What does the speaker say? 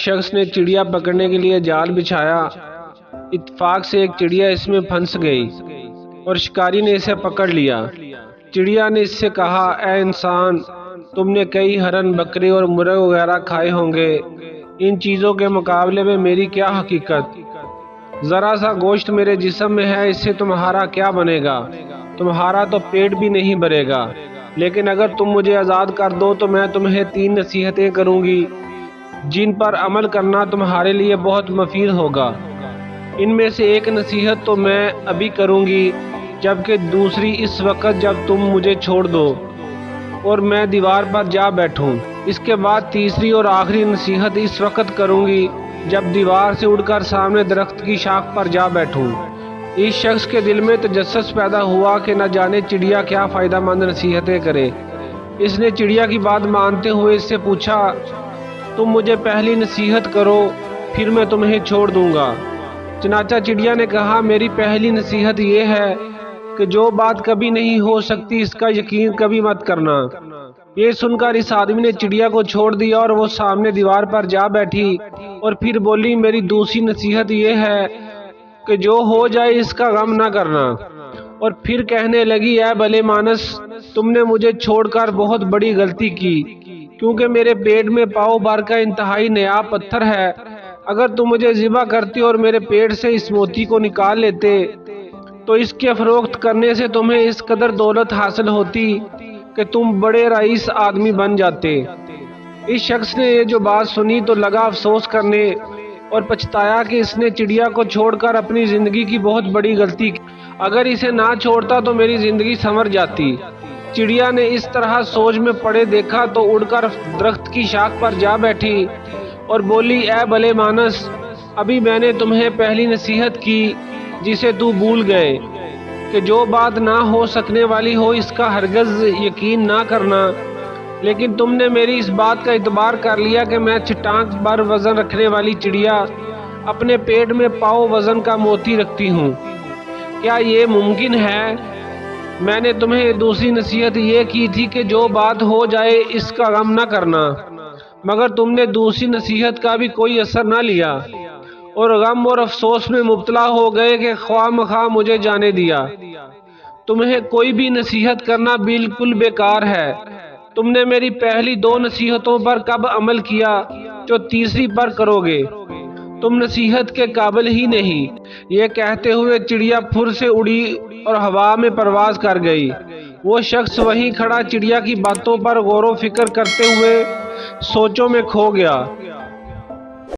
شخص نے چڑیا پکڑنے کے لیے جال بچھایا۔ اتفاق سے ایک چڑیا اس میں پھنس گئی اور شکاری نے اسے پکڑ لیا۔ چڑیا نے اس سے کہا، اے انسان، تم نے کئی ہرن، بکرے اور مرغ وغیرہ کھائے ہوں گے، ان چیزوں کے مقابلے میں میری کیا حقیقت؟ ذرا سا گوشت میرے جسم میں ہے، اس سے تمہارا کیا بنے گا؟ تمہارا تو پیٹ بھی نہیں بھرے گا۔ لیکن اگر تم مجھے آزاد کر دو تو میں تمہیں 3 نصیحتیں کروں گی جن پر عمل کرنا تمہارے لیے بہت مفید ہوگا۔ ان میں سے ایک نصیحت تو میں ابھی کروں گی، جبکہ دوسری اس وقت جب تم مجھے چھوڑ دو اور میں دیوار پر جا بیٹھوں۔ اس کے بعد تیسری اور آخری نصیحت اس وقت کروں گی جب دیوار سے اڑ کر سامنے درخت کی شاخ پر جا بیٹھوں۔ اس شخص کے دل میں تجسس پیدا ہوا کہ نہ جانے چڑیا کیا فائدہ مند نصیحتیں کرے۔ اس نے چڑیا کی بات مانتے ہوئے اس سے پوچھا، تم مجھے پہلی نصیحت کرو، پھر میں تمہیں چھوڑ دوں گا۔ چنانچہ چڑیا نے کہا، میری پہلی نصیحت یہ ہے کہ جو بات کبھی نہیں ہو سکتی اس کا یقین کبھی مت کرنا۔ یہ سن کر اس آدمی نے چڑیا کو چھوڑ دیا اور وہ سامنے دیوار پر جا بیٹھی اور پھر بولی، میری دوسری نصیحت یہ ہے کہ جو ہو جائے اس کا غم نہ کرنا۔ اور پھر کہنے لگی، اے بھلے مانس، تم نے مجھے چھوڑ کر بہت بڑی غلطی کی، کیونکہ میرے پیٹ میں پاؤ بھر کا انتہائی نایاب پتھر ہے۔ اگر تم مجھے ذبح کرتی اور میرے پیٹ سے اس موتی کو نکال لیتے تو اس کے فروخت کرنے سے تمہیں اس قدر دولت حاصل ہوتی کہ تم بڑے رئیس آدمی بن جاتے۔ اس شخص نے یہ جو بات سنی تو لگا افسوس کرنے اور پچھتایا کہ اس نے چڑیا کو چھوڑ کر اپنی زندگی کی بہت بڑی غلطی کی۔ اگر اسے نہ چھوڑتا تو میری زندگی سنور جاتی۔ چڑیا نے اس طرح سوچ میں پڑے دیکھا تو اڑ کر درخت کی شاخ پر جا بیٹھی اور بولی، اے بھلے مانس، ابھی میں نے تمہیں پہلی نصیحت کی جسے تو بھول گئے کہ جو بات نہ ہو سکنے والی ہو اس کا ہرگز یقین نہ کرنا۔ لیکن تم نے میری اس بات کا اعتبار کر لیا کہ میں چٹان پر وزن رکھنے والی چڑیا اپنے پیٹ میں پاؤ وزن کا موتی رکھتی ہوں۔ کیا یہ ممکن ہے؟ میں نے تمہیں دوسری نصیحت یہ کی تھی کہ جو بات ہو جائے اس کا غم نہ کرنا، مگر تم نے دوسری نصیحت کا بھی کوئی اثر نہ لیا اور غم اور افسوس میں مبتلا ہو گئے کہ خواہ مخواہ مجھے جانے دیا۔ تمہیں کوئی بھی نصیحت کرنا بالکل بیکار ہے۔ تم نے میری پہلی 2 نصیحتوں پر کب عمل کیا جو تیسری پر کرو گے؟ تم نصیحت کے قابل ہی نہیں۔ یہ کہتے ہوئے چڑیا پھر سے اڑی اور ہوا میں پرواز کر گئی۔ وہ شخص وہیں کھڑا چڑیا کی باتوں پر غور و فکر کرتے ہوئے سوچوں میں کھو گیا۔